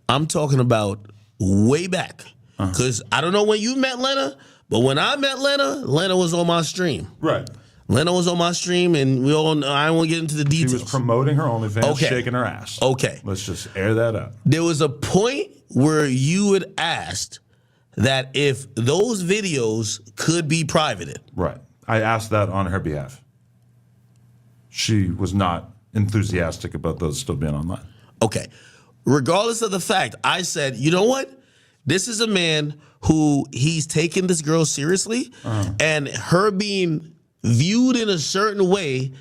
I'm talking about way back. Because I don't know when you met Lena, but when I met Lena was on my stream. Right. Lena was on my stream, and I won't get into the details. She was promoting her OnlyFans, shaking her ass. Okay. Let's just air that out. There was a point where you had asked that if those videos could be privated. Right. I asked that on her behalf. She was not enthusiastic about those still being online. Okay. Regardless of the fact, I said, you know what? This is a man who he's taken this girl seriously, and her being viewed in a certain way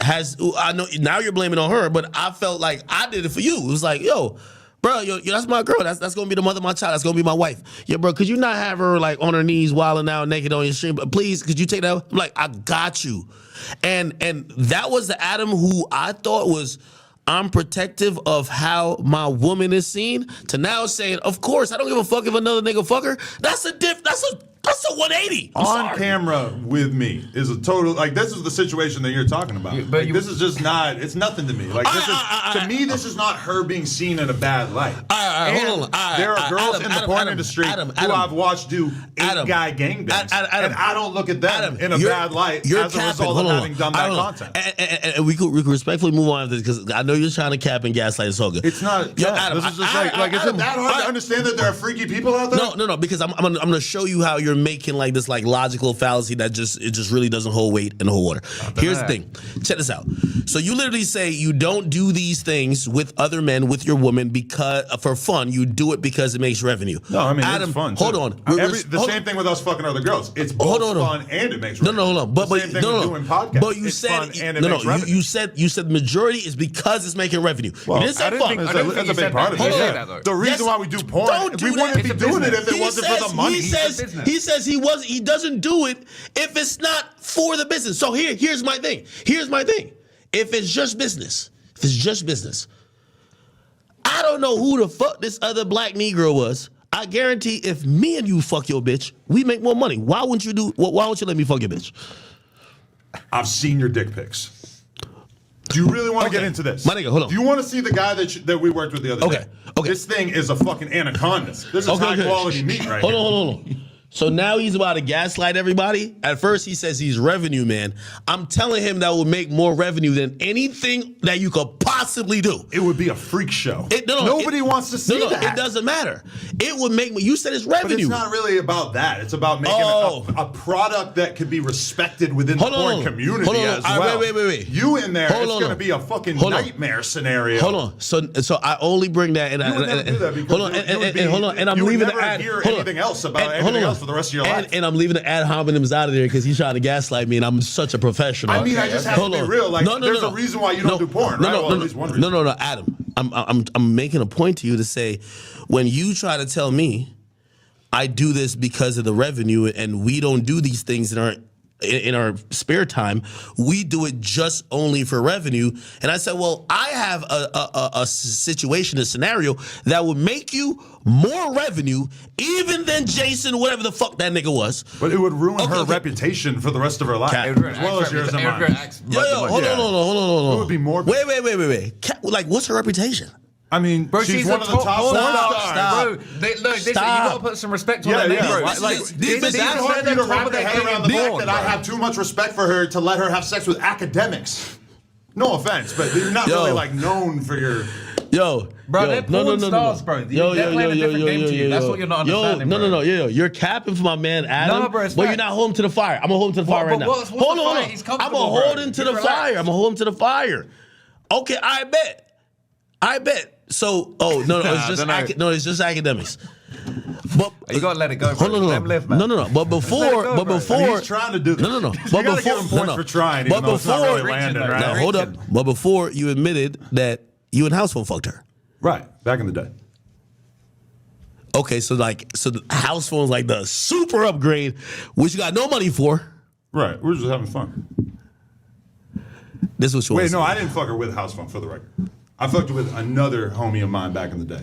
I know now you're blaming on her, but I felt like I did it for you. It was like, yo, bro, that's my girl. That's gonna be the mother of my child. That's gonna be my wife. Yeah, bro, could you not have her like on her knees wilding out naked on your stream? But please, could you take that? I'm like, I got you. And that was the Adam who I thought was, I'm protective of how my woman is seen, to now saying, of course, I don't give a fuck if another nigga fuck her. That's a 180. On camera with me is a total, like, this is the situation that you're talking about. But this is just not, it's nothing to me. Like, to me, this is not her being seen in a bad light. Hold on. There are girls in the porn industry who I've watched do 8-guy gangbangs, and I don't look at them in a bad light as a result of having done that content. And we could respectfully move on to this, because I know you're trying to cap and gaslight. It's all good. It's not. This is just like, is it that hard to understand that there are freaky people out there? No, because I'm gonna show you how you're making like this like logical fallacy that just really doesn't hold weight in the whole water. Here's the thing. Check this out. So you literally say you don't do these things with other men, with your woman, because for fun. You do it because it makes revenue. No, I mean, Adam, it's fun. Hold on. The same thing with us fucking other girls. It's both fun and it makes revenue. No, hold on. But same thing with doing podcasts. But you it's said fun and it makes revenue. You said the majority is because it's making revenue. Well, you didn't say fun. That's a big part of it. The reason why we do porn, we wouldn't be doing it if it wasn't for the money. He says he doesn't do it if it's not for the business. So here's my thing. If it's just business, I don't know who the fuck this other black Negro was. I guarantee if me and you fuck your bitch, we make more money. Why wouldn't you let me fuck your bitch? I've seen your dick pics. Do you really want to get into this? My nigga, hold on. Do you want to see the guy that we worked with the other day? Okay. This thing is a fucking anaconda. This is high quality meat right here. Hold on. So now he's about to gaslight everybody. At first he says he's revenue man. I'm telling him that will make more revenue than anything that you could possibly do. It would be a freak show. Nobody wants to see that. It doesn't matter. It would make, you said it's revenue. But it's not really about that. It's about making a product that could be respected within the porn community as well. Wait. You in there, it's going to be a fucking nightmare scenario. Hold on. So I only bring that, and you would never do that because hold on, and I'm leaving the ad. Hear anything else about anything else for the rest of your life. And I'm leaving the ad homonyms out of there because he's trying to gaslight me, and I'm such a professional. I mean, I just have to be real. Like, there's a reason why you don't do porn, right? Well, at least one reason. No, Adam. I'm making a point to you to say, when you try to tell me I do this because of the revenue, and we don't do these things in our spare time, we do it just only for revenue. And I said, well, I have a situation, a scenario that would make you more revenue even than Jason, whatever the fuck that nigga was. But it would ruin her reputation for the rest of her life, as well as yours and mine. Hold on. It would be more. Wait. Like, what's her reputation? I mean, bro, she's one of the top porn stars. Bro, you gotta put some respect on that name, bro. It's hard for you to wrap your head around the fact that I have too much respect for her to let her have sex with academics. No offense, but you're not really like known for your. Bro, they're porn stars, bro. They're playing a different game to you. That's what you're not understanding, bro. No. You're capping for my man Adam. No, bro, but you're not holding to the fire. I'm gonna hold him to the fire right now. Hold on. I'm gonna hold him to the fire. Okay, I bet. So, it's just academics. But you gotta let it go. Hold on, no. But before, he's trying to do this. No. But before, give him points for trying. But before, hold up. But before, you admitted that you and House phone fucked her. Right, back in the day. Okay, so the House phone's like the super upgrade, which you got no money for. Right, we're just having fun. This was Wait, no, I didn't fuck her with House phone, for the record. I fucked with another homie of mine back in the day.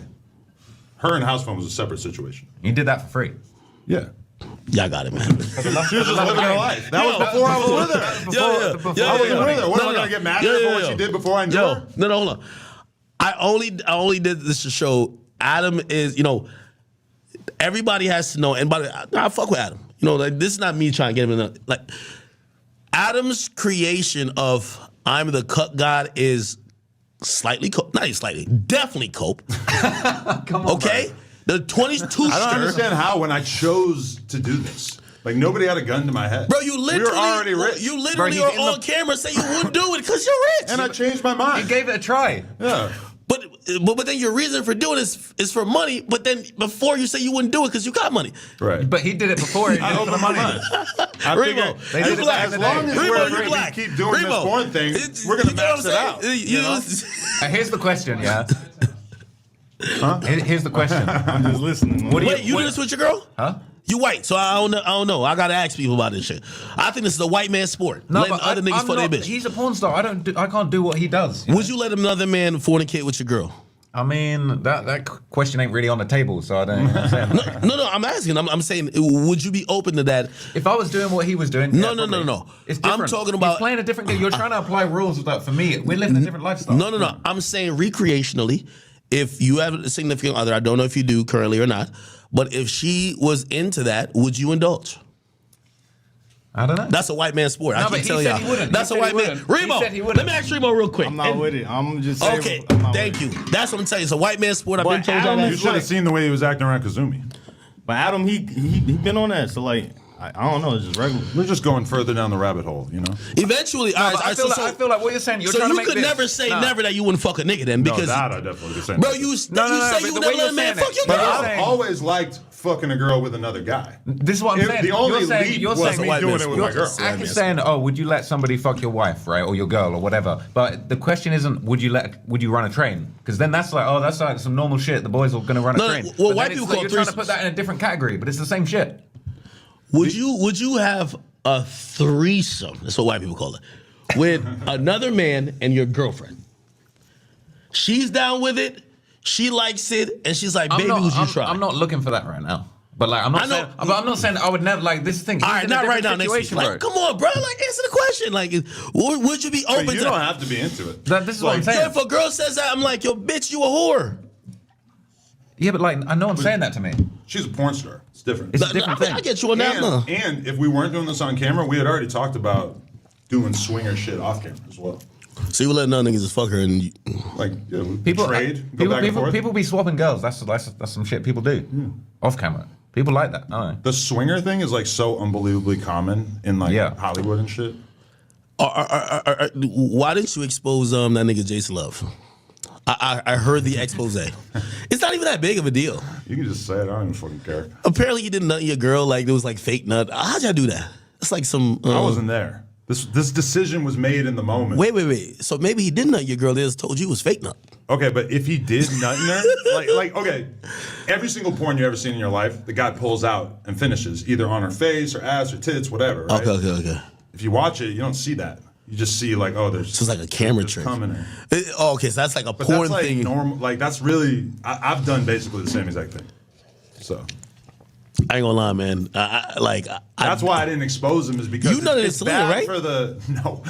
Her and House phone was a separate situation. You did that for free? Yeah. Yeah, I got it, man. She was just living her life. That was before I was with her. I wasn't with her. What, am I going to get mad at her for what she did before I knew her? No, hold on. I only did this to show Adam is, everybody has to know. And by the way, I fuck with Adam. Like this is not me trying to get him like Adam's creation of I'm the cuck god is slightly cope. Not even slightly, definitely cope. Come on, okay? Bro. The 22 I don't understand how when I chose to do this. Like nobody had a gun to my head. Bro, you literally, we were already rich. You literally are on camera saying you wouldn't do it because you're rich. And I changed my mind. You gave it a try. Yeah. But then your reason for doing this is for money. But then before you say you wouldn't do it because you got money. Right. But he did it before. He did it for the money. Remo, you black. As long as Remo, we keep doing this porn thing, we're gonna max it out. Here's the question, yeah. Huh? Here's the question. I'm just listening. Wait, you do this with your girl? Huh? You white, so I don't know. I gotta ask people about this shit. I think this is a white man sport. No, letting but other niggas fuck their bitch. He's a porn star. I can't do what he does. Would you let another man fornicate with your girl? I mean, that question ain't really on the table, so I don't understand. No, I'm asking. I'm saying, would you be open to that? If I was doing what he was doing, No. It's different. I'm talking about He's playing a different game. You're trying to apply rules with that. For me, we're living a different lifestyle. No. I'm saying recreationally. If you have a significant other, I don't know if you do currently or not, but if she was into that, would you indulge? I don't know. That's a white man sport. I keep telling y'all. That's a white man. Remo, let me ask Remo real quick. I'm not with it. I'm just saying. Okay, thank you. That's what I'm telling you. It's a white man sport. I've been told y'all that. You should have seen the way he was acting around Kazumi. But Adam, he been on that, so like, I don't know. It's just regular. We're just going further down the rabbit hole, Eventually, all right. I feel like what you're saying. You're trying to make could never say never that you wouldn't fuck a nigga then because that I definitely could say. Bro, you say you would never let a man fuck your girl. But I've always liked fucking a girl with another guy. This is what I'm saying. The only leap was me doing it with my girl. You're saying, would you let somebody fuck your wife, right, or your girl, or whatever? But the question isn't, would you run a train? Because then that's like some normal shit. The boys are gonna run a train. Well, white people call you're trying to put that in a different category, but it's the same shit. Would you have a threesome? That's what white people call it. With another man and your girlfriend. She's down with it. She likes it, and she's like, "Baby, would you try?" I'm not looking for that right now. But like, I'm not saying I would never like this thing. All right, not right now. Next week. Like, come on, bro. Like, answer the question. Like, would you be open to? You don't have to be into it. This is what I'm saying. Yo, if a girl says that, I'm like, yo, bitch, you a whore. Yeah, but like, I know I'm saying that to me. She's a porn star. It's different. It's a different thing. I get you on that. And if we weren't doing this on camera, we had already talked about doing swinger shit off camera as well. So you were letting other niggas just fuck her and people trade, go back and forth. People be swapping girls. That's some shit people do off camera. People like that. The swinger thing is like so unbelievably common in like Hollywood and shit. Why didn't you expose that nigga Jason Love? I heard the expose. It's not even that big of a deal. You can just say it. I don't even fucking care. Apparently, you didn't nut your girl like it was like fake nut. How'd y'all do that? It's like some. I wasn't there. This decision was made in the moment. Wait. So maybe he didn't nut your girl. They just told you it was fake nut. Okay, but if he did nut in her, okay, every single porn you ever seen in your life, the guy pulls out and finishes either on her face or ass or tits, whatever. Right? Okay. If you watch it, you don't see that. You just see like, there's. So it's like a camera trick. Coming in. Okay, so that's like a porn that's thing. Normal, like that's really. I've done basically the same exact thing. So. I ain't gonna lie, man. That's why I didn't expose him, is because you know it's bad right? For the no.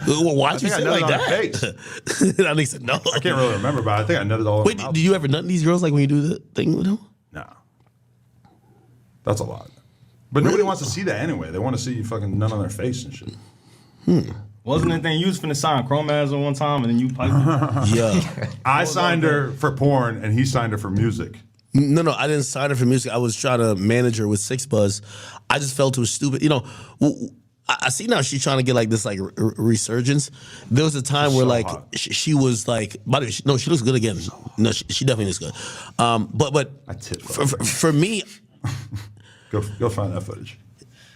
Well, why'd you say it like that? I think no. I can't really remember, but I think I nutted all. Wait, did you ever nut these girls like when you do the thing with them? No. That's a lot. But nobody wants to see that anyway. They want to see you fucking nut on their face and shit. Wasn't that thing you was finna sign Chrome ads on one time and then you piped it? Yeah. I signed her for porn and he signed her for music. No, I didn't sign her for music. I was trying to manage her with Six Buzz. I just felt it was stupid. I see now she's trying to get like this like resurgence. There was a time where like she was like, by the way, she looks good again. No, she definitely looks good. But for me, go find that footage.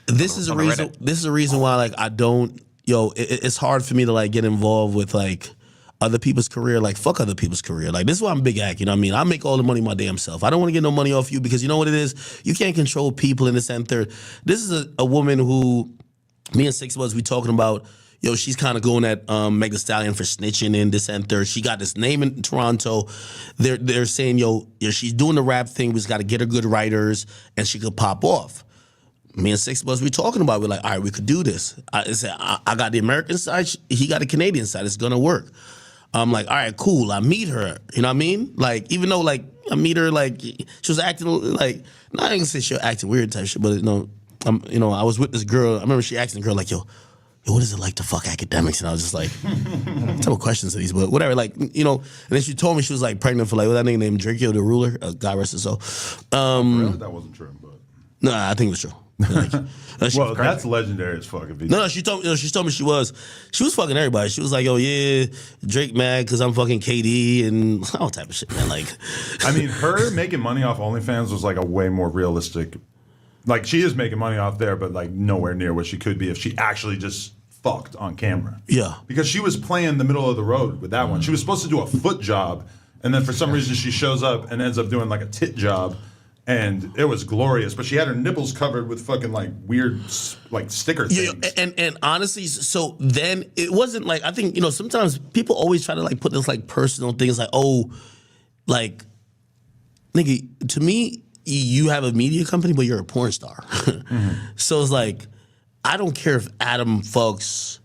This is a reason. This is a reason why like I don't. It's hard for me to like get involved with like other people's career. Like fuck other people's career. Like this is why I'm a big act. You know what I mean? I make all the money my damn self. I don't want to get no money off you because you know what it is. You can't control people in this and third. This is a woman who me and Six Buzz we talking about. She's kind of going at Meg Thee Stallion for snitching and this and third. She got this name in Toronto. They're saying she's doing the rap thing. We just got to get her good writers and she could pop off. Me and Six Buzz, we talking about. We're like, all right, we could do this. I got the American side. He got the Canadian side. It's gonna work. I'm like, all right, cool. I meet her. You know what I mean? Like, even though like I meet her, like she was acting like, not even say she was acting weird type shit, but I was with this girl. I remember she asked the girl like, yo, what is it like to fuck academics? And I was just like, what type of questions are these? But whatever, like, and then she told me she was like pregnant for like, what that nigga named Draco the Ruler? God rest his soul. Really? That wasn't true, but. No, I think it was true. Like, well, that's legendary as fuck. No, she told me she was fucking everybody. She was like, "Oh yeah, Drake mad because I'm fucking KD and all type of shit, man." Like, I mean, her making money off OnlyFans was like a way more realistic. Like, she is making money off there, but like nowhere near what she could be if she actually just fucked on camera. Yeah, because she was playing the middle of the road with that one. She was supposed to do a foot job, and then for some reason she shows up and ends up doing like a tit job. And it was glorious, but she had her nipples covered with fucking like weird like sticker things. Yeah, and honestly, so then it wasn't like, I think, sometimes people always try to like put this like personal things like, oh, like, nigga, to me, you have a media company, but you're a porn star. So it's like, I don't care if Adam fucks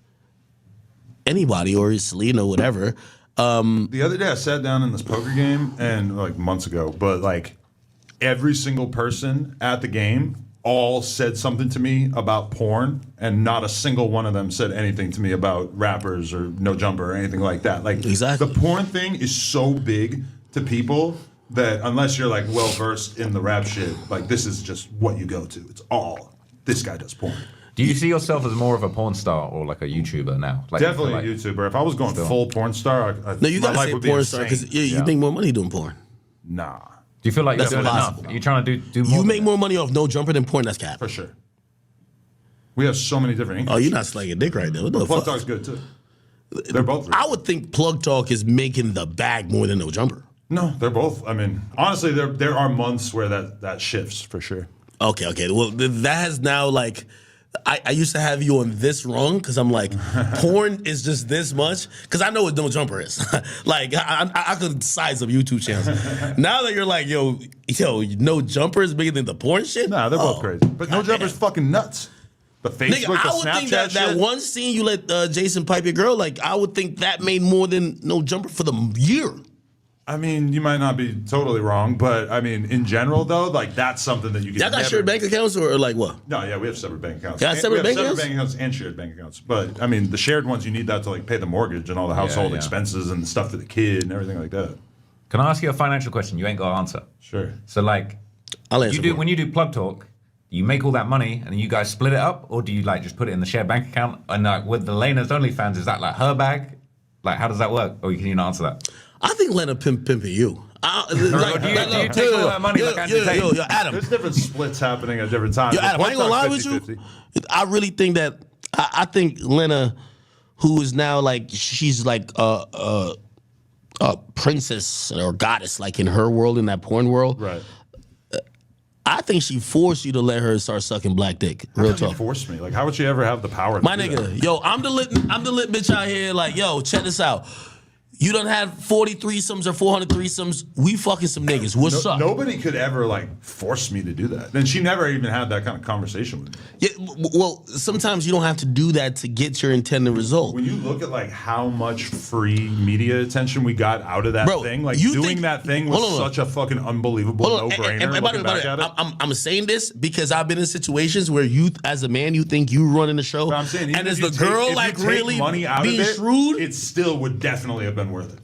anybody or Selena, whatever. The other day I sat down in this poker game and like months ago, but like, every single person at the game all said something to me about porn, and not a single one of them said anything to me about rappers or No Jumper or anything like that. Like, exactly. The porn thing is so big to people that unless you're like well versed in the rap shit, like this is just what you go to. It's all this guy does porn. Do you see yourself as more of a porn star or like a YouTuber now? Like, definitely a YouTuber. If I was going full porn star, no, you gotta say porn star because you make more money doing porn. Nah. Do you feel like you're doing enough? You're trying to do more? You make more money off No Jumper than porn. That's cap. For sure. We have so many different income. Oh, you're not slanging dick right there. What the Plug fuck? Talk's good too. They're both. I would think Plug Talk is making the bag more than No Jumper. No, they're both. I mean, honestly, there are months where that shifts for sure. Okay. Well, that has now like. I used to have you on this wrong because I'm like, porn is just this much because I know what No Jumper is. Like I could size up YouTube channels. Now that you're like, yo, No Jumper is bigger than the porn shit. Nah, they're both crazy. But No Jumper's fucking nuts. The Facebook, nigga, I would Snapchat think that shit. one scene you let Jason pipe your girl, like I would think that made more than No Jumper for the year. I mean, you might not be totally wrong, but I mean, in general though, like that's something that you can. Y'all got shared bank accounts or like what? No, yeah, we have separate bank accounts. Got separate bank accounts? Separate bank accounts and shared bank accounts. But I mean, the shared ones you need that to like pay the mortgage and all the household expenses and the stuff for the kid and everything like that. Can I ask you a financial question? You ain't got to answer. Sure. So like, I'll answer when you do Plug Talk, you make all that money and you guys split it up, or do you like just put it in the shared bank account? And like with the Lena's OnlyFans, is that like her bag? Like how does that work? Or can you not answer that? I think Lena pimping you. Do you take all that money like yo, Adam. There's different splits happening at different times. Yo, Adam, I ain't gonna lie with you. I really think that I think Lena, who is now like she's like a princess or goddess, like in her world, in that porn world. Right. I think she forced you to let her start sucking black dick. Real talk. Forced me. Like, how would she ever have the power? My nigga, yo, I'm the lit bitch out here. Like, yo, check this out. You done had 40 threesomes or 400 threesomes. We fucking some niggas. What's up? Nobody could ever like force me to do that. And she never even had that kind of conversation with me. Yeah, well, sometimes you don't have to do that to get your intended result. When you look at like how much free media attention we got out of that thing, like doing that thing was such a fucking unbelievable no-brainer. And by the way, I'm saying this because I've been in situations where you, as a man, you think you running the show, I'm saying, and is the girl like really money out being shrewd? It still would definitely have been worth it.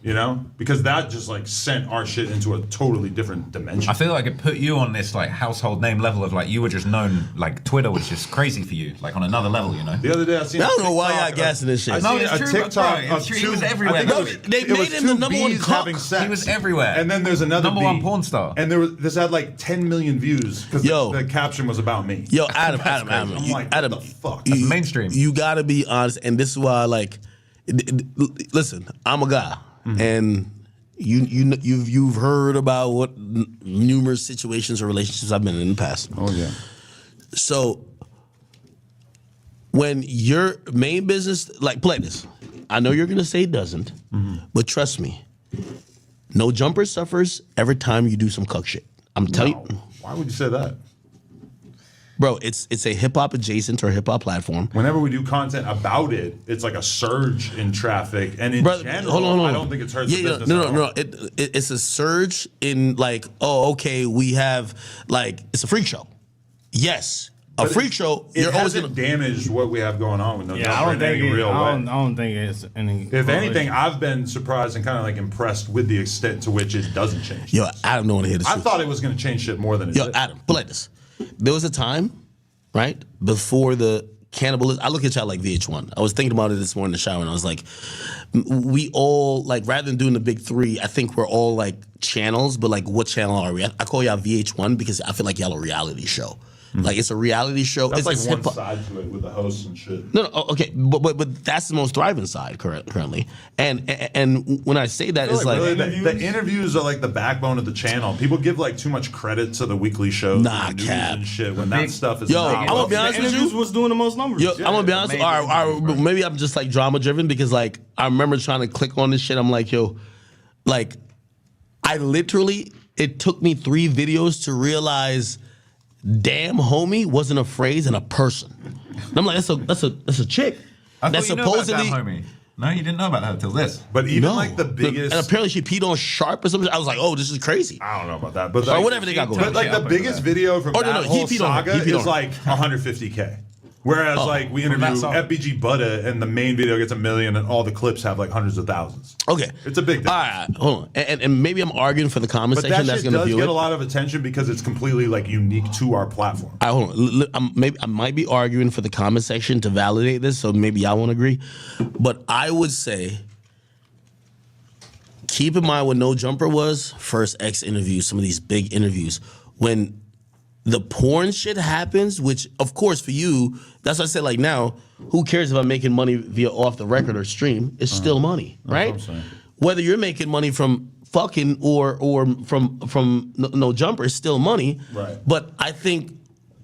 You know, because that just like sent our shit into a totally different dimension. I feel like it put you on this like household name level of like you were just known, like Twitter was just crazy for you, like on another level, you know. The other day I seen. I don't know why y'all gassing this shit. I seen a TikTok of he was everywhere. They made him the number one having sex. He was everywhere. And then there's another number one porn star. And this had like 10 million views because the caption was about me. Yo, Adam, I'm like, what the fuck? That's mainstream. You gotta be honest, and this is why, like, listen, I'm a guy, and you've heard about what numerous situations or relationships I've been in the past. Oh yeah. So when your main business, like, play this. I know you're gonna say it doesn't, but trust me, No Jumper suffers every time you do some cuck shit. I'm telling you. Why would you say that? Bro, it's a hip hop adjacent or hip hop platform. Whenever we do content about it, it's like a surge in traffic, and in general, hold on. I don't think it's hurt the business. No. It's a surge in like, oh, okay, we have like it's a freak show. Yes, a freak show. It You're always hasn't gonna damaged what we have going on with No Yeah, I Jumper don't in think any real way. I don't think it's any. If anything, I've been surprised and kind of like impressed with the extent to which it doesn't change. Yo, Adam don't want to hear this. I thought it was going to change shit more than it Yo, did. Adam, put it like this. There was a time, right, before the cannibalism. I look at y'all like VH1. I was thinking about it this morning in the shower, and I was like, we all, like, rather than doing the big three, I think we're all, like, channels, but, like, what channel are we? I call y'all VH1 because I feel like y'all a reality show. Like, it's a reality show. That's it's like one hip-hop. side to it with the hosts and shit. No, okay, but that's the most thriving side currently. And when I say that, it's like really, the interviews are like the backbone of the channel. People give like too much credit to the weekly shows, Nah, and the news cap. and shit. When that stuff is Yo, not I'm gonna be working. honest with interviews you. was doing the most numbers. Yo, I'm gonna be honest. Maybe I'm just like drama driven because like I remember trying to click on this shit. I'm like, yo, like I literally it took me 3 videos to realize, damn, homie wasn't a phrase and a person. And I'm like, that's a chick. I That's thought you know about supposedly. that, homie. No, you didn't know about that until this. But even No. like the biggest, and apparently she peed on Sharp or something. I was like, oh, this is crazy. I don't know about that, but Or like, whatever they got going. But like the biggest video from Oh, no, that no, he whole peed on her. saga He peed on is her. like 150K. Whereas like we interview that song. FBG Butta and the main video gets 1 million and all the clips have like hundreds of thousands. Okay, It's a big All difference. right, hold on. And maybe I'm arguing for the comment But section that that's shit going to does view get it. a lot of attention because it's completely like unique to our platform. All right, hold on. Maybe I might be arguing for the comment section to validate this, so maybe y'all won't agree. But I would say, keep in mind when No Jumper was first X interviews, some of these big interviews, when the porn shit happens, which of course for you, that's what I said. Like now, who cares if I'm making money via off the record or stream? It's still money, right? what I'm saying. Whether you're making money from fucking or from no Jumper, it's still money. Right. But I think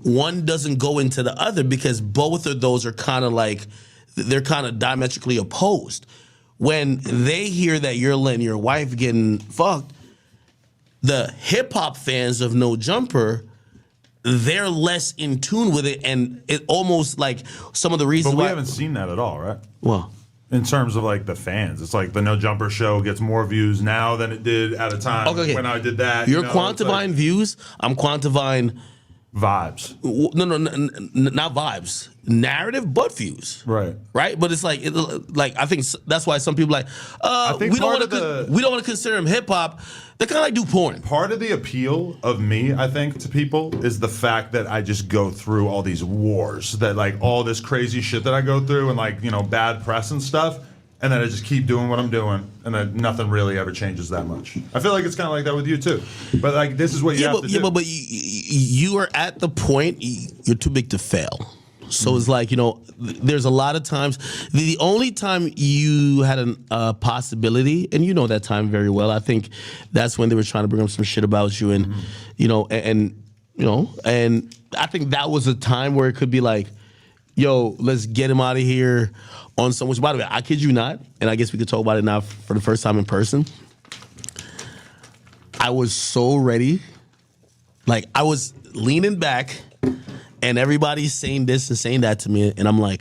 one doesn't go into the other because both of those are kind of like they're kind of diametrically opposed. When they hear that you're letting your wife getting fucked, the hip hop fans of No Jumper, they're less in tune with it, and it almost like some of the reasons But we why. haven't seen that at all, right? Well, In terms of like the fans, it's like the No Jumper show gets more views now than it did at a time okay. when I did that. You're you know, it's quantifying like views. I'm quantifying vibes, no, not vibes, narrative, but views. right? Right, but it's like, I think that's why some people like, think we don't part want of to, we don't want to consider him hip hop. They kind of like do porn. Part of the appeal of me, I think, to people is the fact that I just go through all these wars, that like all this crazy shit that I go through and like, you know, bad press and stuff. And then I just keep doing what I'm doing, and then nothing really ever changes that much. I feel like it's kind of like that with you too. But like, this is what you have to do. But you are at the point you're too big to fail. So it's like, you know, there's a lot of times. The only time you had a possibility, and you know that time very well, I think that's when they were trying to bring up some shit about you, and you know, and you know, and I think that was a time where it could be like, yo, let's get him out of here on some. Which, by the way, I kid you not, and I guess we could talk about it now for the first time in person. I was so ready, like I was leaning back. And everybody's saying this and saying that to me. And I'm like,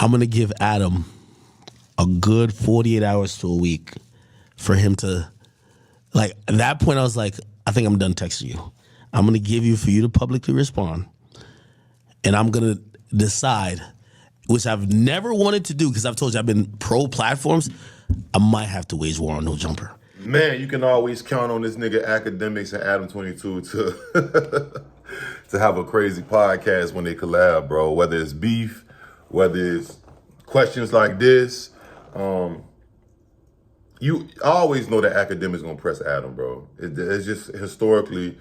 I'm going to give Adam a good 48 hours to a week for him to, like, at that point, I was like, I think I'm done texting you. I'm going to give you for you to publicly respond. And I'm going to decide, which I've never wanted to do because I've told you I've been pro platforms. I might have to wage war on No Jumper. Man, you can always count on this nigga Akademiks and Adam22 to to have a crazy podcast when they collab, bro. Whether it's beef, whether it's questions like this, you always know that Akademiks gonna press Adam, bro. It's just historically,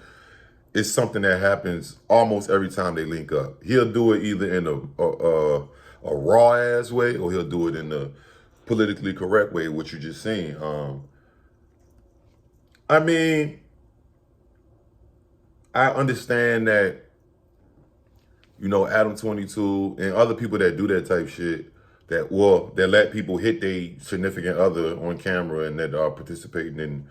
it's something that happens almost every time they link up. He'll do it either in a raw ass way, or he'll do it in the politically correct way, which you just seen. I mean, I understand that, you know, Adam22 and other people that do that type shit, that let people hit their significant other on camera and that are participating in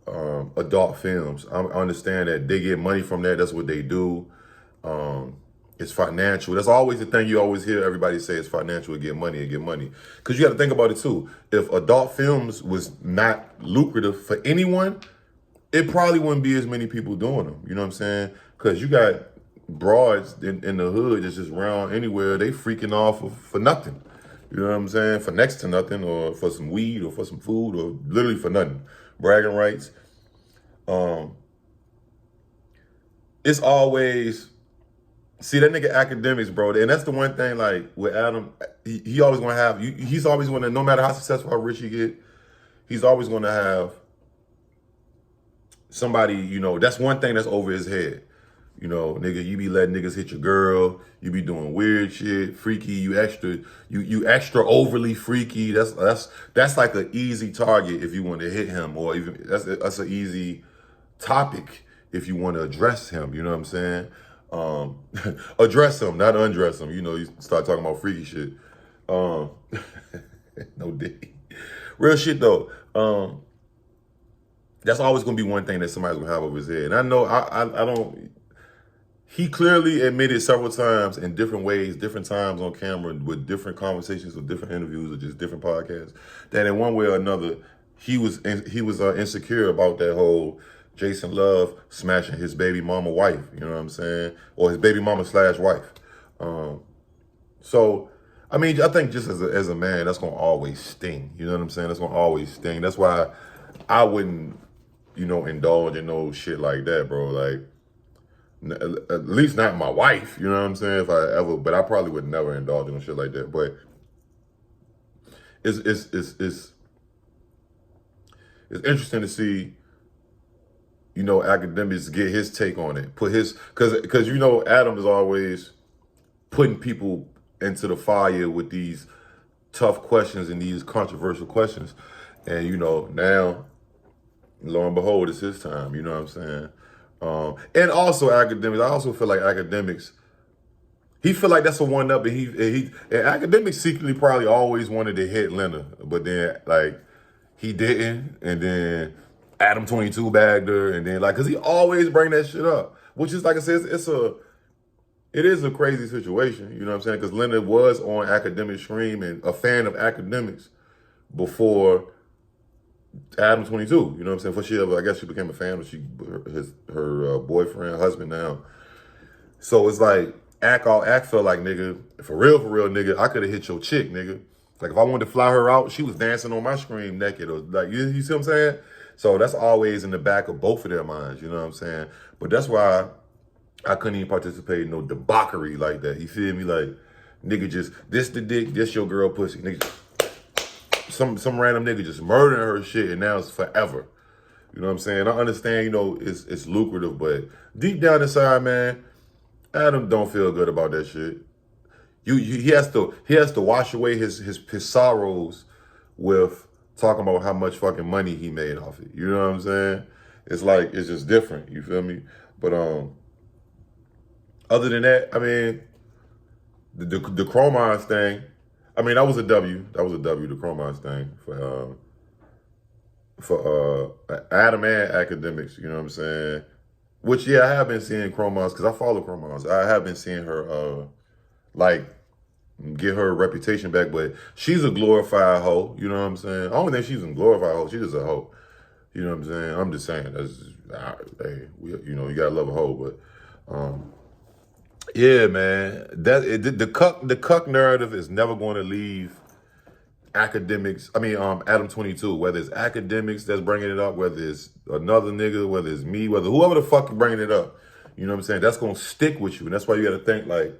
adult films. I understand that they get money from that. That's what they do. It's financial. That's always the thing you always hear everybody say, it's financial, to get money, and get money. Because you got to think about it too. If adult films was not lucrative for anyone, it probably wouldn't be as many people doing them. You know what I'm saying? Because you got broads in the hood that's just around anywhere. They freaking off for nothing. You know what I'm saying? For next to nothing, or for some weed, or for some food, or literally for nothing. Bragging rights. It's always, see that nigga Akademiks, bro, and that's the one thing, like, with Adam, he always gonna have, he's always gonna, no matter how successful, how rich he get, he's always gonna have somebody, you know, that's one thing that's over his head. You know, nigga, you be letting niggas hit your girl, you be doing weird shit, freaky, you extra overly freaky. That's like an easy target if you want to hit him, or even that's an easy topic if you want to address him. You know what I'm saying? Address him, not undress him. You know, you start talking about freaky shit. No dick. Real shit though. That's always gonna be one thing that somebody's gonna have over his head. And I know I don't. He clearly admitted several times in different ways, different times on camera, with different conversations, with different interviews, or just different podcasts, that in one way or another, he was insecure about that whole Jason Love smashing his baby mama wife. You know what I'm saying? Or his baby mama / wife. So, I mean, I think just as a man, that's gonna always sting. You know what I'm saying? That's gonna always sting. That's why I wouldn't, you know, indulge in no shit like that, bro. Like, at least not my wife, you know what I'm saying? If I ever, but I probably would never indulge in shit like that. But it's interesting to see, you know, Akademiks get his take on it. Put his, because you know, Adam is always putting people into the fire with these tough questions and these controversial questions. And, you know, now, lo and behold, it's his time, you know what I'm saying? And also Akademiks, I also feel like Akademiks, he feel like that's a one-up, and and Akademiks secretly probably always wanted to hit Lena, but then, like, he didn't, and then Adam22 bagged her, and then, like, because he always bring that shit up, which is, like I said, it is a crazy situation, you know what I'm saying? Because Lena was on Akademiks Stream and a fan of Akademiks before Adam22, you know what I'm saying? For she, I guess she became a fan, but her boyfriend, husband now. So it's like, Ack felt like, nigga, for real, nigga, I could have hit your chick, nigga. Like, if I wanted to fly her out, she was dancing on my screen naked, or like, you see what I'm saying? So that's always in the back of both of their minds, you know what I'm saying? But that's why I couldn't even participate in no debauchery like that. You feel me? Like, nigga, just this the dick, this your girl pussy, nigga. Some random nigga just murdering her shit, and now it's forever. You know what I'm saying? I understand, you know, it's lucrative, but deep down inside, man, Adam don't feel good about that shit. He has to wash away his sorrows with talking about how much fucking money he made off it. You know what I'm saying? It's like, it's just different. You feel me? But other than that, I mean, the Chromons thing, I mean, that was a W. The Chromons thing for Adam and Akademiks, you know what I'm saying? Which, yeah, I have been seeing Chromons, because I follow Chromons. I have been seeing her, like, get her reputation back, but she's a glorified hoe, you know what I'm saying? I don't think she's a glorified hoe. She's just a hoe. You know what I'm saying? I'm just saying, hey, you know, you gotta love a hoe, but, yeah, man, the CUCK narrative is never going to leave Akademiks. I mean, Adam22. Whether it's Akademiks that's bringing it up, whether it's another nigga, whether it's me, whether whoever the fuck is bringing it up, you know what I'm saying? That's gonna stick with you, and that's why you got to think, like,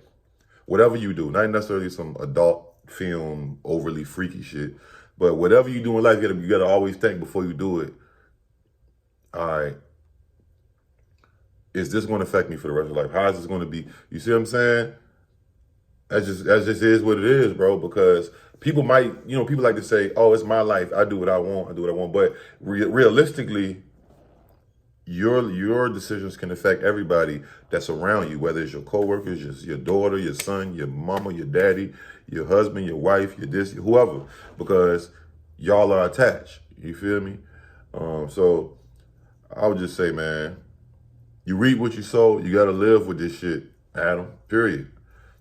whatever you do, not necessarily some adult film overly freaky shit, but whatever you do in life, you gotta always think before you do it. All right. Is this going to affect me for the rest of life? How is this going to be? You see what I'm saying? That just is what it is, bro. Because people might, you know, people like to say, "Oh, it's my life. I do what I want." But realistically, your decisions can affect everybody that's around you. Whether it's your coworkers, your daughter, your son, your mama, your daddy, your husband, your wife, whoever. Because y'all are attached. You feel me? So I would just say, man, you reap what you sow. You gotta live with this shit, Adam. Period.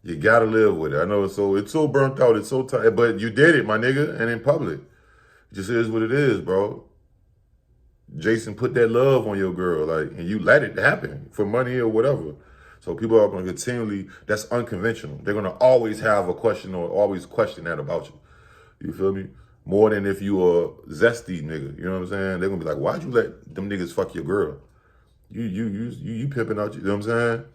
You gotta live with it. I know it's so burnt out, it's so tight, but you did it, my nigga, and in public. It just is what it is, bro. Jason put that love on your girl, like, and you let it happen for money or whatever. So people are gonna continually, that's unconventional. They're gonna always have a question or always question that about you. You feel me? More than if you a zesty nigga, you know what I'm saying? They're gonna be like, why'd you let them niggas fuck your girl? You pimping out, you know what I'm saying?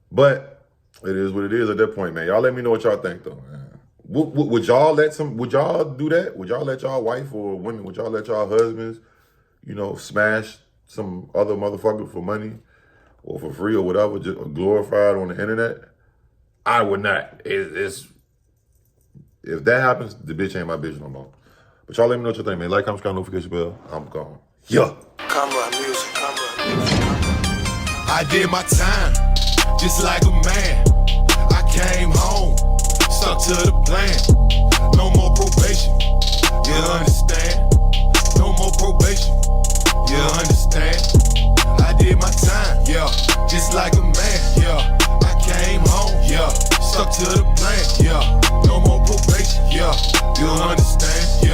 But it is what it is at that point, man. Y'all let me know what y'all think, though, man. Would y'all do that? Would y'all let y'all wife or women, would y'all let y'all husbands, smash some other motherfucker for money or for free or whatever, just glorified on the internet? I would not. If that happens, the bitch ain't my bitch no more. But y'all let me know what you think, man. Like, comment, subscribe, notification bell. I'm gone. Yeah. Camera music. I did my time, just like a man. I came home, stuck to the plan. No more probation, you understand? No more probation, you understand? I did my time, yeah, just like a man, yeah. I came home, yeah, stuck to the plan, yeah. No more probation, yeah, you understand?